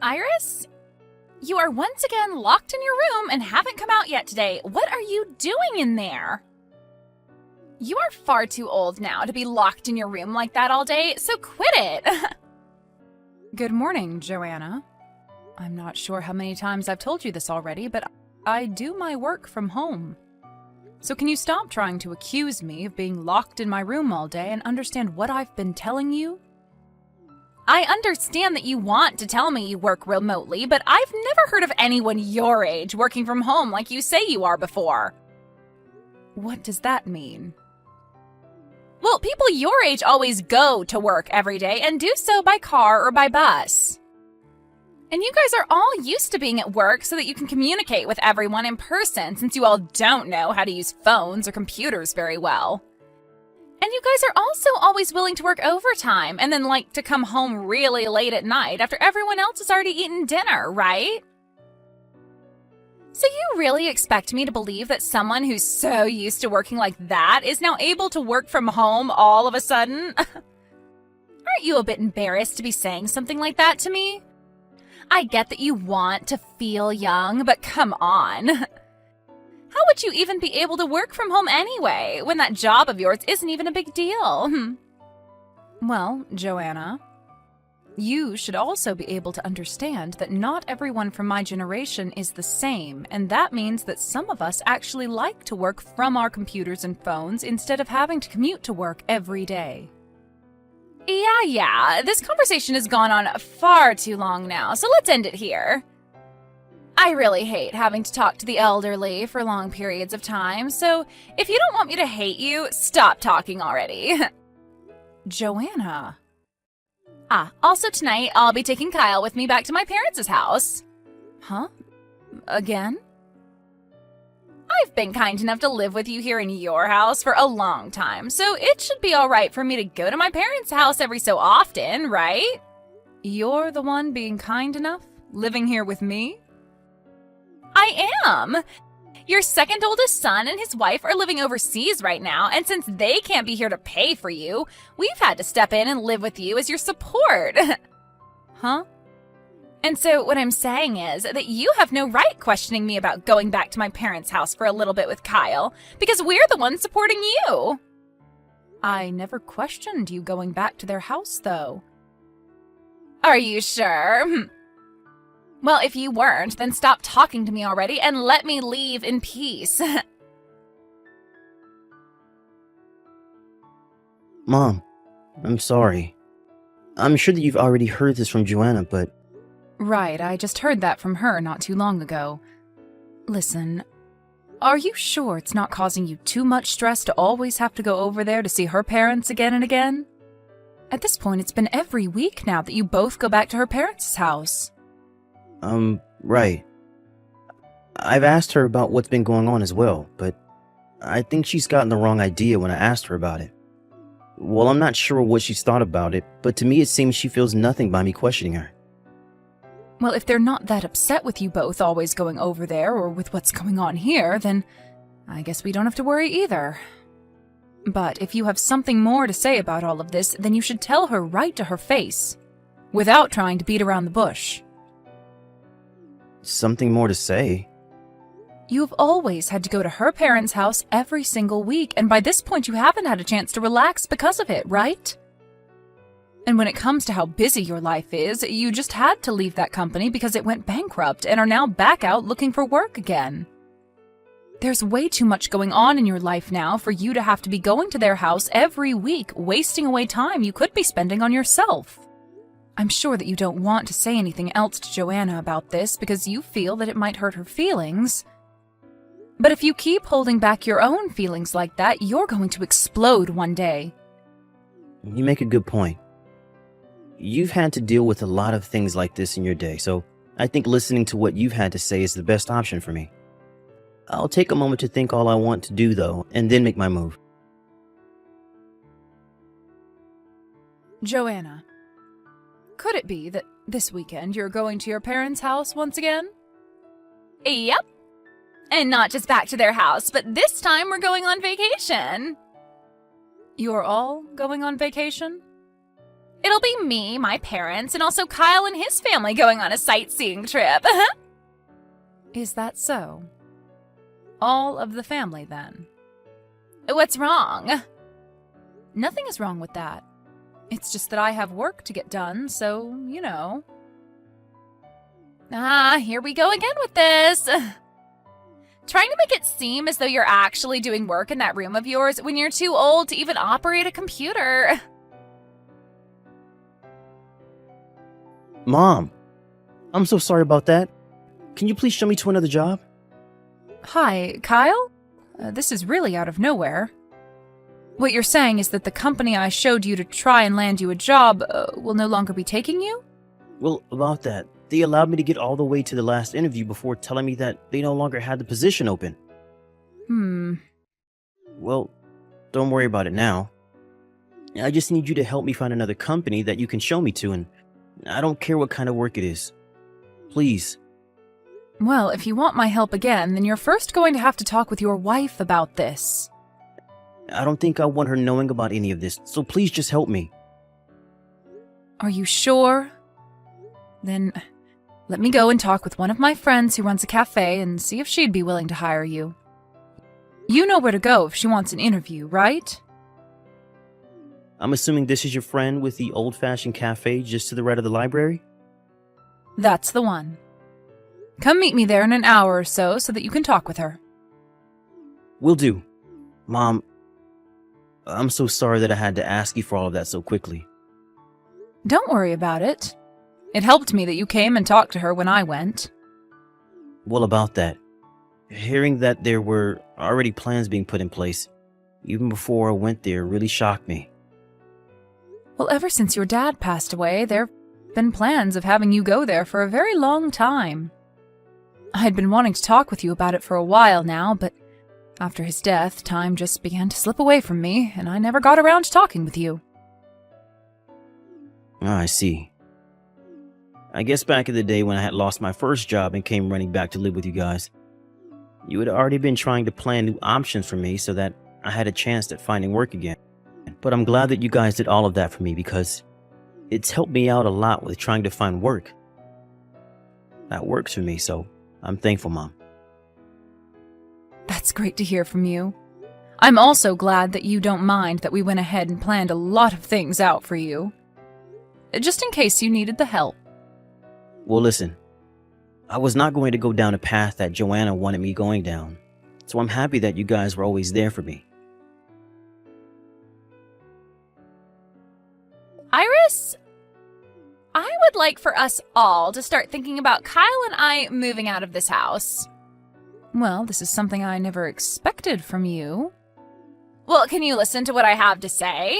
Iris? You are once again locked in your room and haven't come out yet today. What are you doing in there? You are far too old now to be locked in your room like that all day, so quit it. Good morning, Joanna. I'm not sure how many times I've told you this already, but I do my work from home. So can you stop trying to accuse me of being locked in my room all day and understand what I've been telling you? I understand that you want to tell me you work remotely, but I've never heard of anyone your age working from home like you say you are before. What does that mean? Well, people your age always go to work every day and do so by car or by bus. And you guys are all used to being at work so that you can communicate with everyone in person since you all don't know how to use phones or computers very well. And you guys are also always willing to work overtime and then like to come home really late at night after everyone else has already eaten dinner, right? So you really expect me to believe that someone who's so used to working like that is now able to work from home all of a sudden? Aren't you a bit embarrassed to be saying something like that to me? I get that you want to feel young, but come on. How would you even be able to work from home anyway, when that job of yours isn't even a big deal? Well, Joanna, you should also be able to understand that not everyone from my generation is the same, and that means that some of us actually like to work from our computers and phones instead of having to commute to work every day. Yeah, this conversation has gone on far too long now, so let's end it here. I really hate having to talk to the elderly for long periods of time, so if you don't want me to hate you, stop talking already. Joanna. Also tonight, I'll be taking Kyle with me back to my parents' house. Huh? Again? I've been kind enough to live with you here in your house for a long time, so it should be all right for me to go to my parents' house every so often, right? You're the one being kind enough? Living here with me? I am! Your second oldest son and his wife are living overseas right now, and since they can't be here to pay for you, we've had to step in and live with you as your support. Huh? And so what I'm saying is that you have no right questioning me about going back to my parents' house for a little bit with Kyle, because we're the ones supporting you. I never questioned you going back to their house, though. Are you sure? Well, if you weren't, then stop talking to me already and let me leave in peace. Mom, I'm sorry. I'm sure that you've already heard this from Joanna, but... Right, I just heard that from her not too long ago. Listen, are you sure it's not causing you too much stress to always have to go over there to see her parents again and again? At this point, it's been every week now that you both go back to her parents' house. Right. I've asked her about what's been going on as well, but I think she's gotten the wrong idea when I asked her about it. Well, I'm not sure what she's thought about it, but to me it seems she feels nothing by me questioning her. Well, if they're not that upset with you both always going over there or with what's going on here, then I guess we don't have to worry either. But if you have something more to say about all of this, then you should tell her right to her face, without trying to beat around the bush. Something more to say? You've always had to go to her parents' house every single week, and by this point you haven't had a chance to relax because of it, right? And when it comes to how busy your life is, you just had to leave that company because it went bankrupt and are now back out looking for work again. There's way too much going on in your life now for you to have to be going to their house every week, wasting away time you could be spending on yourself. I'm sure that you don't want to say anything else to Joanna about this because you feel that it might hurt her feelings. But if you keep holding back your own feelings like that, you're going to explode one day. You make a good point. You've had to deal with a lot of things like this in your day, so I think listening to what you've had to say is the best option for me. I'll take a moment to think all I want to do, though, and then make my move. Joanna, could it be that this weekend you're going to your parents' house once again? Yep. And not just back to their house, but this time we're going on vacation. You're all going on vacation? It'll be me, my parents, and also Kyle and his family going on a sightseeing trip. Is that so? All of the family, then? What's wrong? Nothing is wrong with that. It's just that I have work to get done, so, you know. Here we go again with this. Trying to make it seem as though you're actually doing work in that room of yours when you're too old to even operate a computer. Mom, I'm so sorry about that. Can you please show me to another job? Hi, Kyle? This is really out of nowhere. What you're saying is that the company I showed you to try and land you a job will no longer be taking you? Well, about that, they allowed me to get all the way to the last interview before telling me that they no longer had the position open. Well, don't worry about it now. I just need you to help me find another company that you can show me to, and I don't care what kind of work it is. Please. Well, if you want my help again, then you're first going to have to talk with your wife about this. I don't think I want her knowing about any of this, so please just help me. Are you sure? Then let me go and talk with one of my friends who runs a cafe and see if she'd be willing to hire you. You know where to go if she wants an interview, right? I'm assuming this is your friend with the old-fashioned cafe just to the right of the library? That's the one. Come meet me there in an hour or so that you can talk with her. Will do. Mom, I'm so sorry that I had to ask you for all of that so quickly. Don't worry about it. It helped me that you came and talked to her when I went. Well, about that, hearing that there were already plans being put in place, even before I went there, really shocked me. Well, ever since your dad passed away, there have been plans of having you go there for a very long time. I had been wanting to talk with you about it for a while now, but after his death, time just began to slip away from me, and I never got around to talking with you. I see. I guess back in the day when I had lost my first job and came running back to live with you guys, you had already been trying to plan new options for me so that I had a chance at finding work again. But I'm glad that you guys did all of that for me because it's helped me out a lot with trying to find work. That works for me, so I'm thankful, Mom. That's great to hear from you. I'm also glad that you don't mind that we went ahead and planned a lot of things out for you. Just in case you needed the help. Well, listen, I was not going to go down a path that Joanna wanted me going down, so I'm happy that you guys were always there for me. Iris, I would like for us all to start thinking about Kyle and I moving out of this house. Well, this is something I never expected from you. Well, can you listen to what I have to say?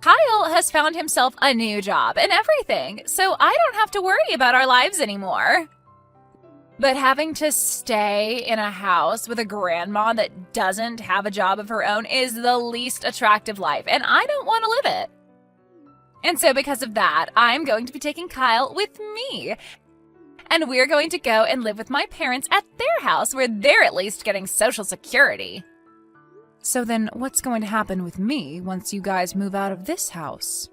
Kyle has found himself a new job and everything, so I don't have to worry about our lives anymore. But having to stay in a house with a grandma that doesn't have a job of her own is the least attractive life, and I don't want to live it. And so because of that, I'm going to be taking Kyle with me. And we're going to go and live with my parents at their house where they're at least getting Social Security. So then what's going to happen with me once you guys move out of this house?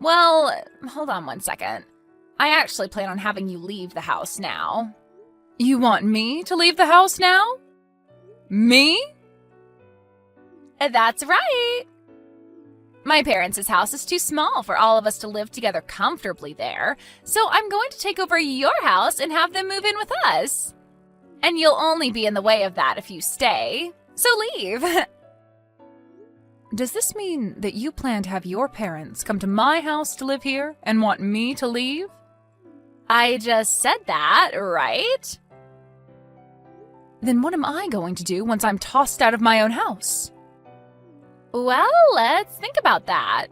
Well, hold on one second. I actually plan on having you leave the house now. You want me to leave the house now? Me? That's right. My parents' house is too small for all of us to live together comfortably there, so I'm going to take over your house and have them move in with us. And you'll only be in the way of that if you stay, so leave. Does this mean that you plan to have your parents come to my house to live here and want me to leave? I just said that, right? Then what am I going to do once I'm tossed out of my own house? Well, let's think about that.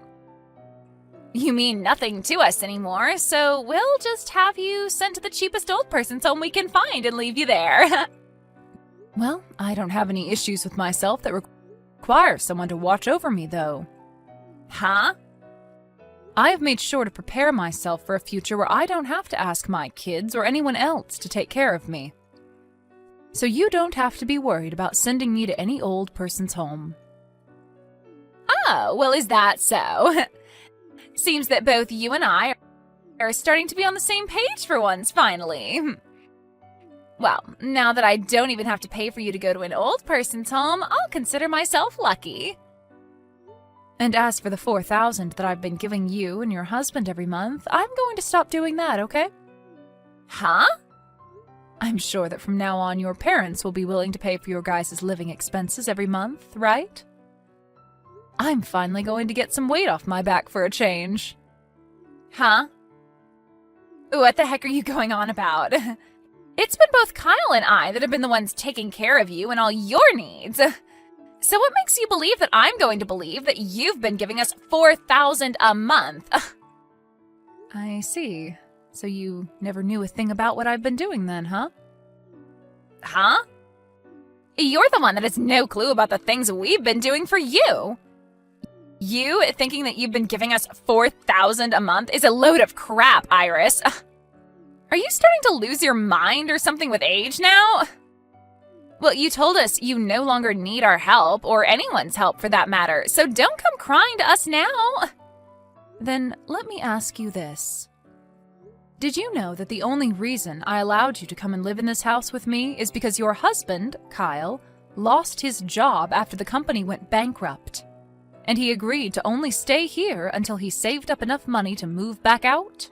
You mean nothing to us anymore, so we'll just have you sent to the cheapest old person's home we can find and leave you there. Well, I don't have any issues with myself that require someone to watch over me, though. Huh? I have made sure to prepare myself for a future where I don't have to ask my kids or anyone else to take care of me. So you don't have to be worried about sending me to any old person's home. Oh, well, is that so? Seems that both you and I are starting to be on the same page for once, finally. Well, now that I don't even have to pay for you to go to an old person's home, I'll consider myself lucky. And as for the $4,000 that I've been giving you and your husband every month, I'm going to stop doing that, okay? Huh? I'm sure that from now on your parents will be willing to pay for your guys' living expenses every month, right? I'm finally going to get some weight off my back for a change. Huh? What the heck are you going on about? It's been both Kyle and I that have been the ones taking care of you and all your needs. So what makes you believe that I'm going to believe that you've been giving us $4,000 a month? I see. So you never knew a thing about what I've been doing then, huh? Huh? You're the one that has no clue about the things we've been doing for you. You thinking that you've been giving us $4,000 a month is a load of crap, Iris. Are you starting to lose your mind or something with age now? Well, you told us you no longer need our help, or anyone's help for that matter, so don't come crying to us now. Then let me ask you this. Did you know that the only reason I allowed you to come and live in this house with me is because your husband, Kyle, lost his job after the company went bankrupt? And he agreed to only stay here until he saved up enough money to move back out?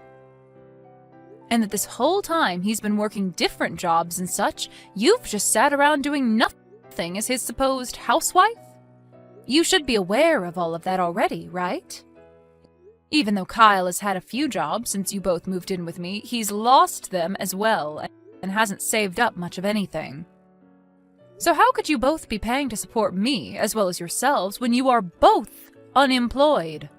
And that this whole time he's been working different jobs and such, you've just sat around doing nothing as his supposed housewife? You should be aware of all of that already, right? Even though Kyle has had a few jobs since you both moved in with me, he's lost them as well and hasn't saved up much of anything. So how could you both be paying to support me as well as yourselves when you are both unemployed?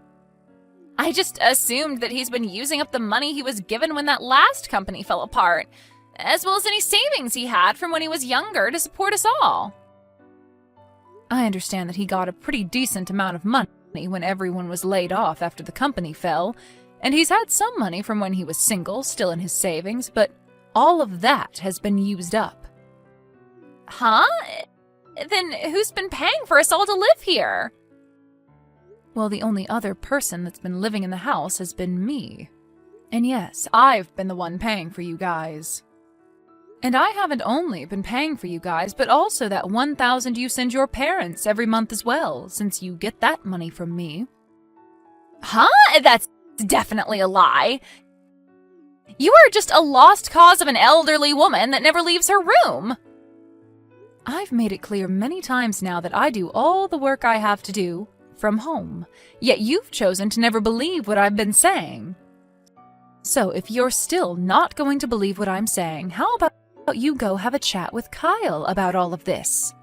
I just assumed that he's been using up the money he was given when that last company fell apart, as well as any savings he had from when he was younger to support us all. I understand that he got a pretty decent amount of money when everyone was laid off after the company fell, and he's had some money from when he was single still in his savings, but all of that has been used up. Huh? Then who's been paying for us all to live here? Well, the only other person that's been living in the house has been me. And yes, I've been the one paying for you guys. And I haven't only been paying for you guys, but also that $1,000 you send your parents every month as well, since you get that money from me. Huh? That's definitely a lie. You are just a lost cause of an elderly woman that never leaves her room. I've made it clear many times now that I do all the work I have to do from home, yet you've chosen to never believe what I've been saying. So if you're still not going to believe what I'm saying, how about you go have a chat with Kyle about all of this?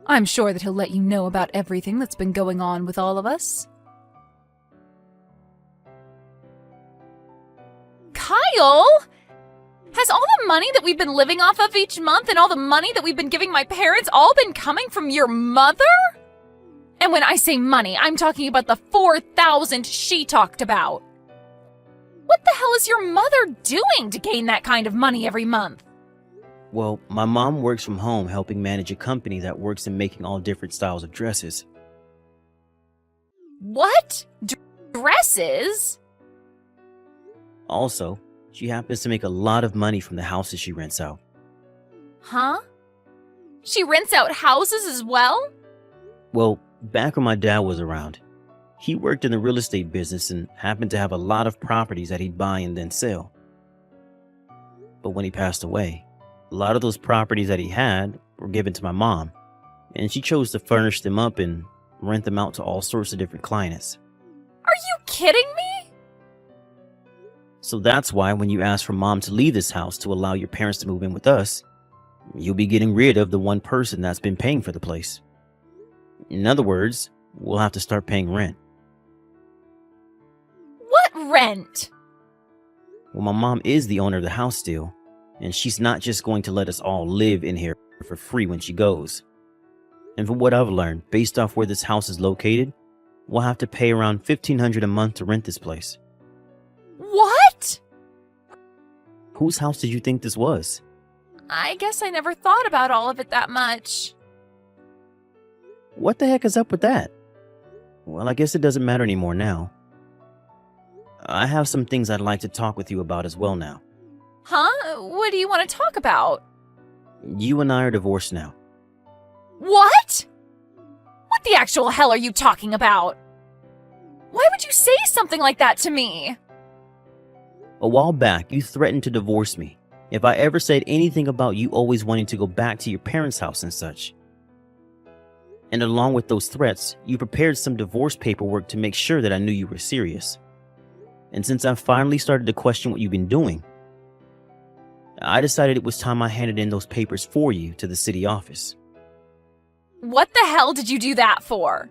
I'm sure that he'll let you know about everything that's been going on with all of us. Kyle? Has all the money that we've been living off of each month and all the money that we've been giving my parents all been coming from your mother? And when I say money, I'm talking about the $4,000 she talked about. What the hell is your mother doing to gain that kind of money every month? Well, my mom works from home helping manage a company that works in making all different styles of dresses. What? Dresses? Also, she happens to make a lot of money from the houses she rents out. Huh? She rents out houses as well? Well, back when my dad was around, he worked in the real estate business and happened to have a lot of properties that he'd buy and then sell. But when he passed away, a lot of those properties that he had were given to my mom, and she chose to furnish them up and rent them out to all sorts of different clients. Are you kidding me? So that's why when you ask for mom to leave this house to allow your parents to move in with us, you'll be getting rid of the one person that's been paying for the place. In other words, we'll have to start paying rent. What rent? Well, my mom is the owner of the house still, and she's not just going to let us all live in here for free when she goes. And from what I've learned, based off where this house is located, we'll have to pay around $1,500 a month to rent this place. What? Whose house did you think this was? I guess I never thought about all of it that much. What the heck is up with that? Well, I guess it doesn't matter anymore now. I have some things I'd like to talk with you about as well now. Huh? What do you want to talk about? You and I are divorced now. What? What the actual hell are you talking about? Why would you say something like that to me? A while back, you threatened to divorce me if I ever said anything about you always wanting to go back to your parents' house and such. And along with those threats, you prepared some divorce paperwork to make sure that I knew you were serious. And since I finally started to question what you've been doing, I decided it was time I handed in those papers for you to the city office. What the hell did you do that for?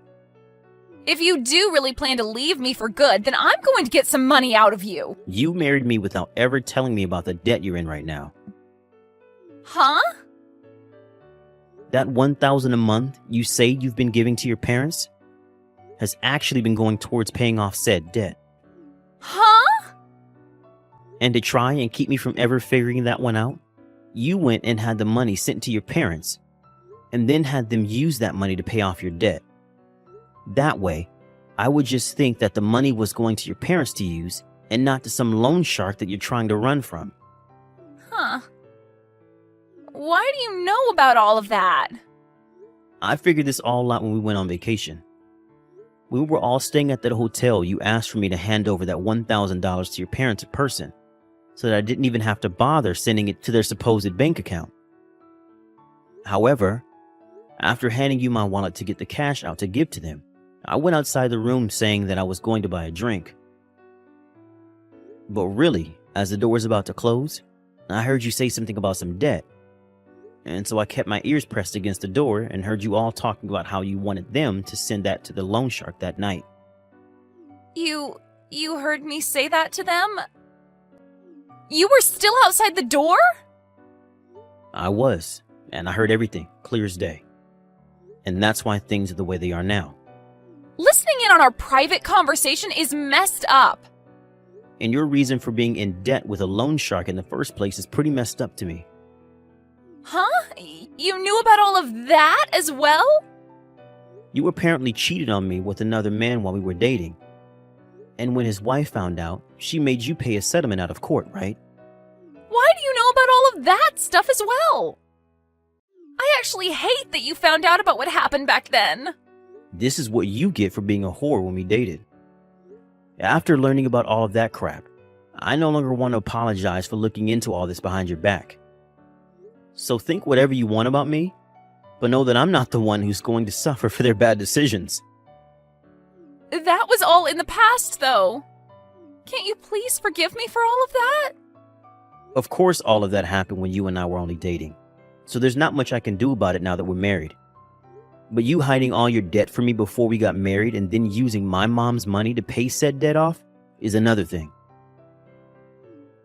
If you do really plan to leave me for good, then I'm going to get some money out of you. You married me without ever telling me about the debt you're in right now. Huh? That $1,000 a month you say you've been giving to your parents has actually been going towards paying off said debt. Huh? And to try and keep me from ever figuring that one out, you went and had the money sent to your parents and then had them use that money to pay off your debt. That way, I would just think that the money was going to your parents to use and not to some loan shark that you're trying to run from. Huh. Why do you know about all of that? I figured this all out when we went on vacation. We were all staying at that hotel. You asked for me to hand over that $1,000 to your parents in person, so that I didn't even have to bother sending it to their supposed bank account. However, after handing you my wallet to get the cash out to give to them, I went outside the room saying that I was going to buy a drink. But really, as the door was about to close, I heard you say something about some debt. And so I kept my ears pressed against the door and heard you all talking about how you wanted them to send that to the loan shark that night. You heard me say that to them? You were still outside the door? I was, and I heard everything, clear as day. And that's why things are the way they are now. Listening in on our private conversation is messed up. And your reason for being in debt with a loan shark in the first place is pretty messed up to me. Huh? You knew about all of that as well? You apparently cheated on me with another man while we were dating. And when his wife found out, she made you pay a settlement out of court, right? Why do you know about all of that stuff as well? I actually hate that you found out about what happened back then. This is what you get for being a whore when we dated. After learning about all of that crap, I no longer want to apologize for looking into all this behind your back. So think whatever you want about me, but know that I'm not the one who's going to suffer for their bad decisions. That was all in the past, though. Can't you please forgive me for all of that? Of course all of that happened when you and I were only dating, so there's not much I can do about it now that we're married. But you hiding all your debt from me before we got married and then using my mom's money to pay said debt off is another thing.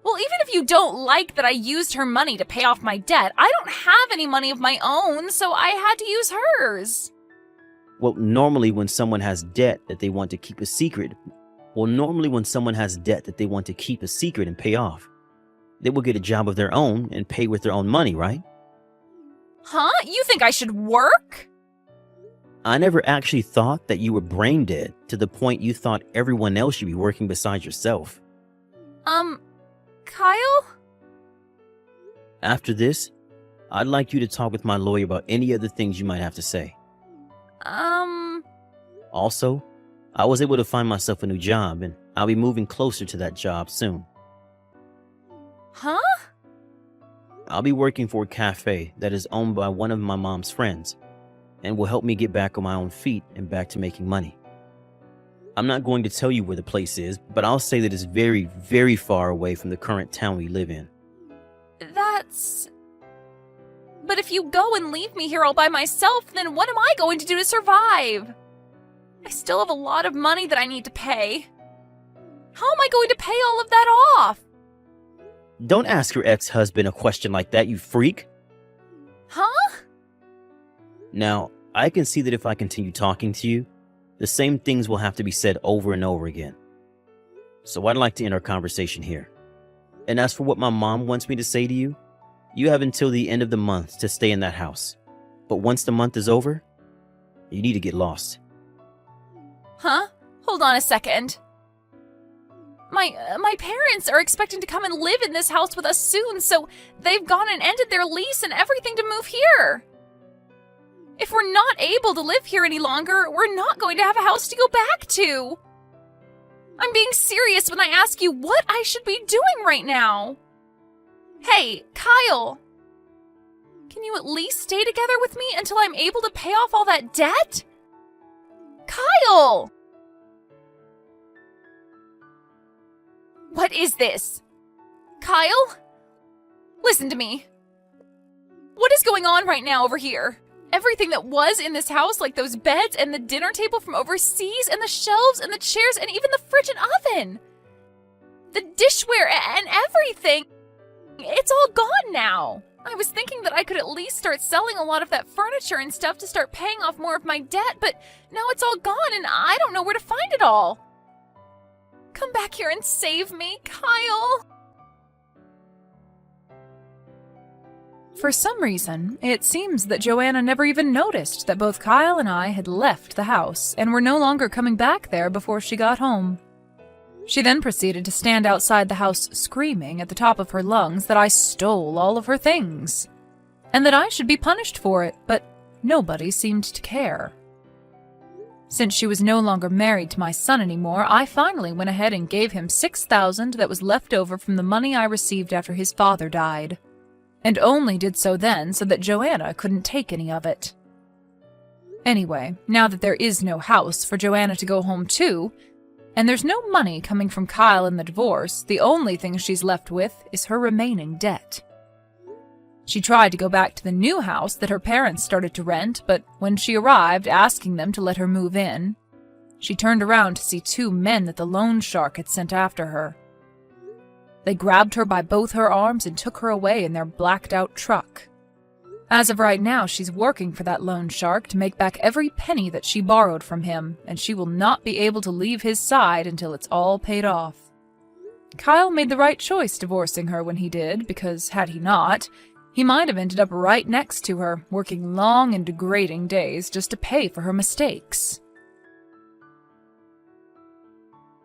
Well, even if you don't like that I used her money to pay off my debt, I don't have any money of my own, so I had to use hers. Well, normally when someone has debt that they want to keep a secret and pay off, they will get a job of their own and pay with their own money, right? Huh? You think I should work? I never actually thought that you were brain dead to the point you thought everyone else should be working besides yourself. Kyle? After this, I'd like you to talk with my lawyer about any other things you might have to say. Also, I was able to find myself a new job, and I'll be moving closer to that job soon. Huh? I'll be working for a cafe that is owned by one of my mom's friends, and will help me get back on my own feet and back to making money. I'm not going to tell you where the place is, but I'll say that it's very, very far away from the current town we live in. But if you go and leave me here all by myself, then what am I going to do to survive? I still have a lot of money that I need to pay. How am I going to pay all of that off? Don't ask your ex-husband a question like that, you freak. Huh? Now, I can see that if I continue talking to you, the same things will have to be said over and over again. So I'd like to end our conversation here. And as for what my mom wants me to say to you, you have until the end of the month to stay in that house. But once the month is over, you need to get lost. Huh? Hold on a second. My parents are expecting to come and live in this house with us soon, so they've gone and ended their lease and everything to move here. If we're not able to live here any longer, we're not going to have a house to go back to. I'm being serious when I ask you what I should be doing right now. Hey, Kyle. Can you at least stay together with me until I'm able to pay off all that debt? Kyle! What is this? Kyle? Listen to me. What is going on right now over here? Everything that was in this house, like those beds and the dinner table from overseas and the shelves and the chairs and even the fridge and oven. The dishware and everything. It's all gone now. I was thinking that I could at least start selling a lot of that furniture and stuff to start paying off more of my debt, but now it's all gone and I don't know where to find it all. Come back here and save me, Kyle. For some reason, it seems that Joanna never even noticed that both Kyle and I had left the house and were no longer coming back there before she got home. She then proceeded to stand outside the house screaming at the top of her lungs that I stole all of her things, and that I should be punished for it, but nobody seemed to care. Since she was no longer married to my son anymore, I finally went ahead and gave him $6,000 that was left over from the money I received after his father died, and only did so then so that Joanna couldn't take any of it. Anyway, now that there is no house for Joanna to go home to, and there's no money coming from Kyle in the divorce, the only thing she's left with is her remaining debt. She tried to go back to the new house that her parents started to rent, but when she arrived asking them to let her move in, she turned around to see two men that the loan shark had sent after her. They grabbed her by both her arms and took her away in their blacked-out truck. As of right now, she's working for that loan shark to make back every penny that she borrowed from him, and she will not be able to leave his side until it's all paid off. Kyle made the right choice divorcing her when he did, because had he not, he might have ended up right next to her, working long and degrading days just to pay for her mistakes.